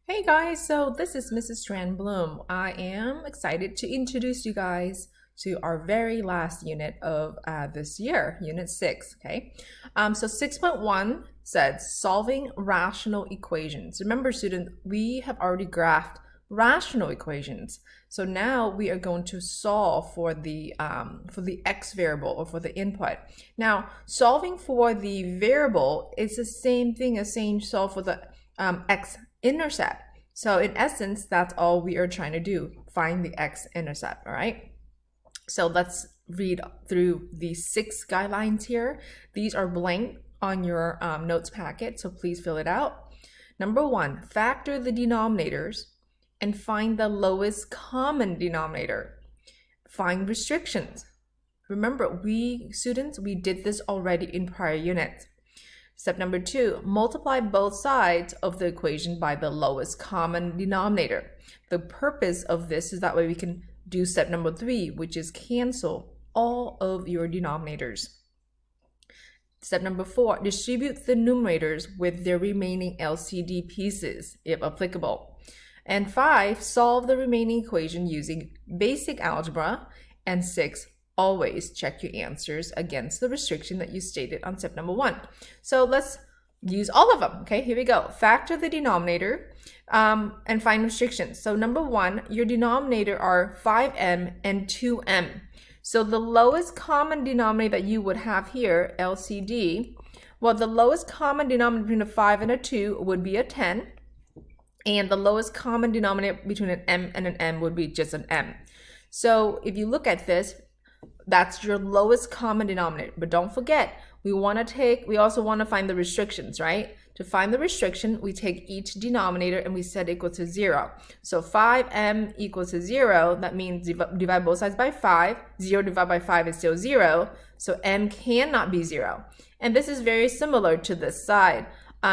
Hey guys, so this is Mrs. Tran-Bloom. I am excited to introduce you guys to our very last unit of this year, Unit 6, okay? So 6.1 says solving rational equations. Remember, students, we have already graphed rational equations. So now we are going to solve for the x variable or for the input. Now, solving for the variable is the same thing as saying solve for the x-intercept. So in essence, that's all we are trying to do, find the x-intercept, all right? So let's read through the 6 guidelines here. These are blank on your notes packet, so please fill it out. Number 1, factor the denominators and find the lowest common denominator. Find restrictions. Remember, students, we did this already in prior units. Step number 2, multiply both sides of the equation by the lowest common denominator. The purpose of this is that way we can do step number 3, which is cancel all of your denominators. Step number 4, distribute the numerators with their remaining LCD pieces, if applicable. And 5, solve the remaining equation using basic algebra. And 6, always check your answers against the restriction that you stated on step number 1. So let's use all of them. Okay, here we go. Factor the denominator and find restrictions. So number 1, your denominator are 5m and 2m. So the lowest common denominator that you would have here, LCD, well, the lowest common denominator between a 5 and a 2 would be a 10. And the lowest common denominator between an m and an m would be just an m. So if you look at this, that's your lowest common denominator. But don't forget, we also want to find the restrictions, right? To find the restriction, we take each denominator and we set equal to 0. So 5m equals to 0. That means divide both sides by 5. 0 divided by 5 is still 0. So m cannot be 0. And this is very similar to this side.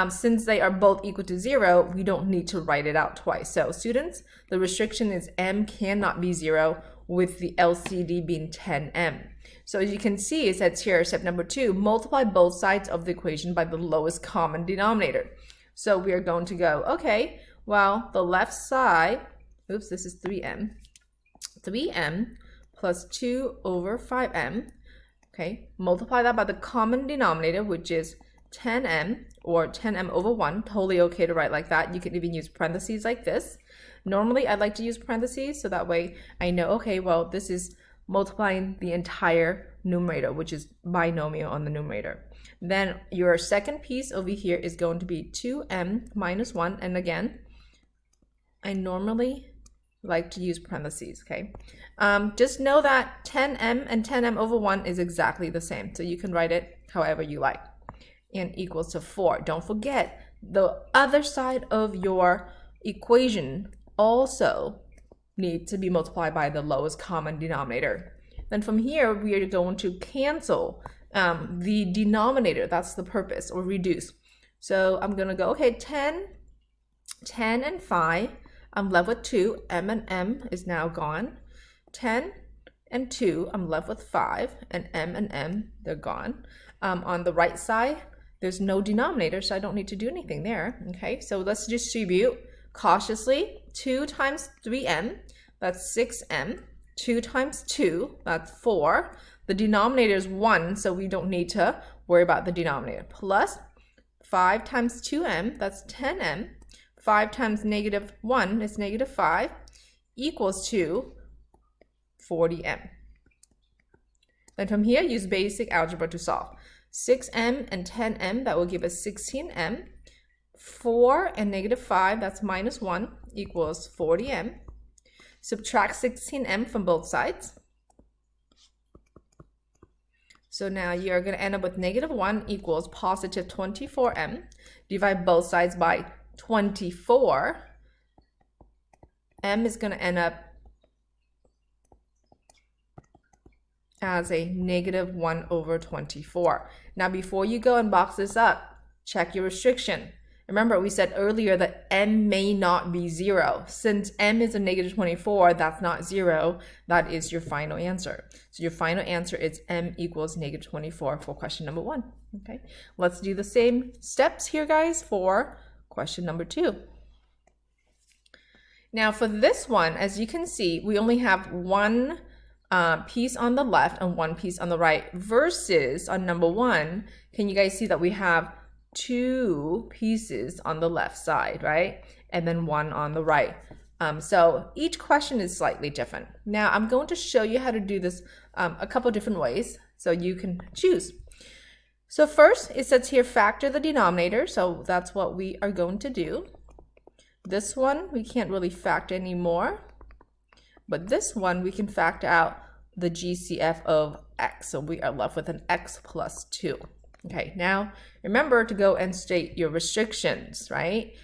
Since they are both equal to 0, we don't need to write it out twice. So students, the restriction is m cannot be 0, with the LCD being 10m. So as you can see, it says here, step number 2, multiply both sides of the equation by the lowest common denominator. So we are going to go, okay, well, the left side, oops, this is 3m. 3m plus 2 over 5m, okay, multiply that by the common denominator, which is 10m or 10m over 1, totally okay to write like that. You can even use parentheses like this. Normally, I like to use parentheses so that way I know, okay, well, this is multiplying the entire numerator, which is binomial on the numerator. Then your second piece over here is going to be 2m minus 1. And again, I normally like to use parentheses, okay? Just know that 10m and 10m over 1 is exactly the same. So you can write it however you like. And equals to 4. Don't forget, the other side of your equation also needs to be multiplied by the lowest common denominator. Then from here, we are going to cancel the denominator. That's the purpose, or reduce. So I'm going to go, okay, 10 and 5. I'm left with 2. M and M is now gone. 10 and 2, I'm left with 5. And M, they're gone. On the right side, there's no denominator, so I don't need to do anything there. Okay, so let's distribute cautiously. 2 times 3m, that's 6m. 2 times 2, that's 4. The denominator is 1, so we don't need to worry about the denominator. Plus 5 times 2m, that's 10m. 5 times negative 1 is negative 5, equals to 40m. Then from here, use basic algebra to solve. 6m and 10m, that will give us 16m. 4 and negative 5, that's minus 1, equals 40m. Subtract 16m from both sides. So now you're going to end up with negative 1 equals positive 24m. Divide both sides by 24. M is going to end up as a negative 1 over 24. Now, before you go and box this up, check your restriction. Remember, we said earlier that m may not be 0. Since m is a negative 24, that's not 0. That is your final answer. So your final answer is m equals negative 24 for question number 1. Okay, let's do the same steps here, guys, for question number 2. Now for this one, as you can see, we only have one piece on the left and one piece on the right, versus on number one, can you guys see that we have two pieces on the left side, right? And then one on the right. So each question is slightly different. Now I'm going to show you how to do this a couple different ways so you can choose. So first it says here factor the denominator, so that's what we are going to do. This one we can't really factor anymore, but this one we can factor out the GCF of x, so we are left with an x plus 2. Okay, now remember to go and state your restrictions, right?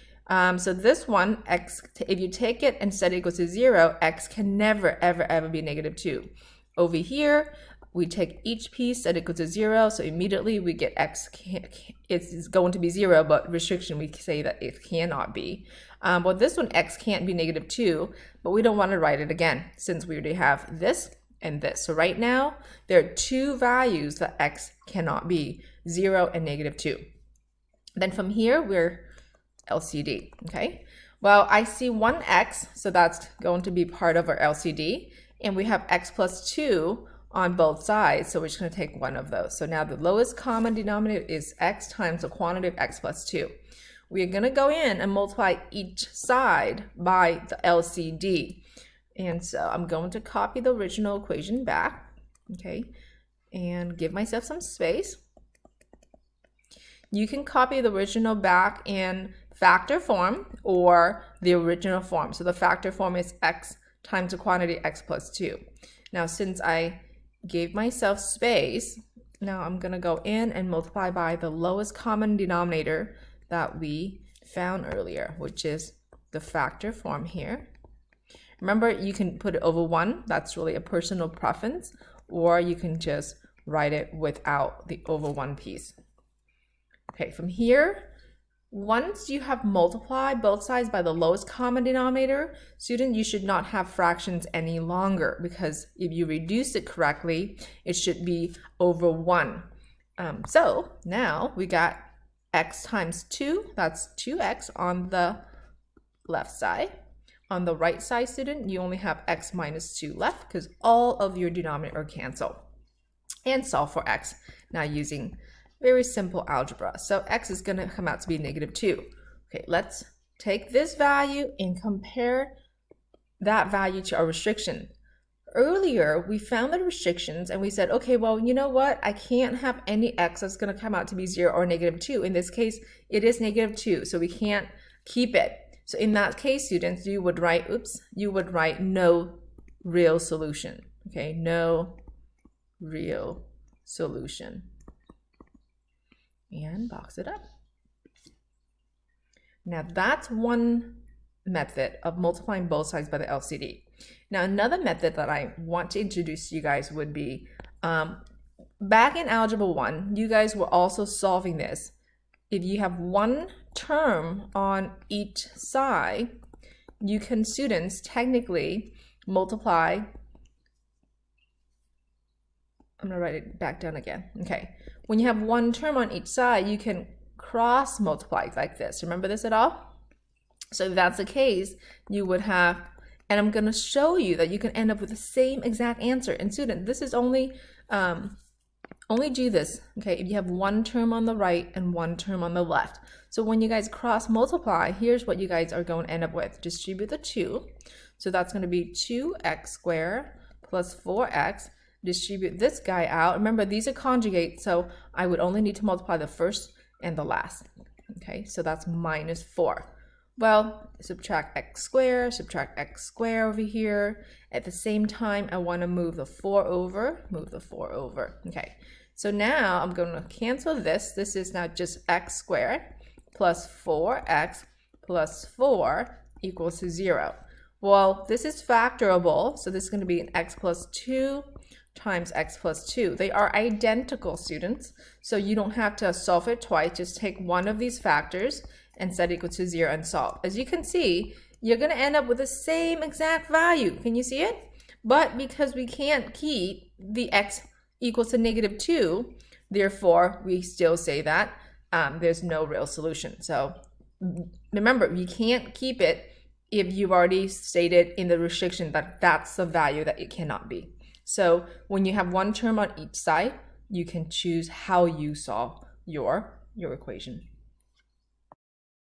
So this one, x, if you take it and set it equal to 0, x can never, ever be negative 2. Over here, we take each piece, set it equal to 0, so immediately we get x, it's going to be 0, but restriction, we say that it cannot be. But this one, x can't be negative 2, but we don't want to write it again, since we already have this and this. So right now, there are two values that x cannot be, 0 and negative 2. Then from here, we're LCD, okay? Well, I see one x, so that's going to be part of our LCD, and we have x plus 2 on both sides, so we're just going to take one of those. So now the lowest common denominator is x times the quantity of x plus 2. We are going to go in and multiply each side by the LCD. And so I'm going to copy the original equation back, okay, and give myself some space. You can copy the original back in factor form or the original form. So the factor form is x times the quantity x plus 2. Now since I gave myself space, now I'm going to go in and multiply by the lowest common denominator that we found earlier, which is the factor form here. Remember, you can put it over 1. That's really a personal preference, or you can just write it without the over 1 piece. Okay, from here, once you have multiplied both sides by the lowest common denominator, student, you should not have fractions any longer, because if you reduce it correctly, it should be over 1. So now we got x times 2, that's 2x on the left side. On the right side, student, you only have x minus 2 left because all of your denominator cancel. And solve for x now using very simple algebra. So x is going to come out to be negative 2. Okay, let's take this value and compare that value to our restriction. Earlier, we found the restrictions and we said, okay, well, you know what? I can't have any x that's going to come out to be 0 or negative 2. In this case, it is negative 2, so we can't keep it. So in that case, students, you would write, you would write no real solution. Okay, no real solution. And box it up. Now that's one method of multiplying both sides by the LCD. Now another method that I want to introduce to you guys would be, back in Algebra 1, you guys were also solving this. If you have one term on each side, you can, students, technically multiply. I'm gonna write it back down again. Okay, when you have one term on each side, you can cross multiply like this. Remember this at all? So if that's the case, you would have, and I'm gonna show you that you can end up with the same exact answer. And student, this is only do this, okay, if you have one term on the right and one term on the left. So when you guys cross multiply, here's what you guys are going to end up with. Distribute the 2. So that's going to be 2x squared plus 4x. Distribute this guy out. Remember, these are conjugates, so I would only need to multiply the first and the last. Okay, so that's minus 4. Well, subtract x squared over here. At the same time, I want to move the 4 over, Okay, so now I'm going to cancel this. This is now just x squared plus 4x plus 4 equals to 0. Well, this is factorable, so this is going to be an x plus 2 times x plus 2. They are identical, students, so you don't have to solve it twice. Just take one of these factors and set equal to 0 and solve. As you can see, you're going to end up with the same exact value. Can you see it? But because we can't keep the x equals to negative 2, therefore we still say that there's no real solution. So remember, we can't keep it if you've already stated in the restriction that that's the value that it cannot be. So when you have one term on each side, you can choose how you solve your equation.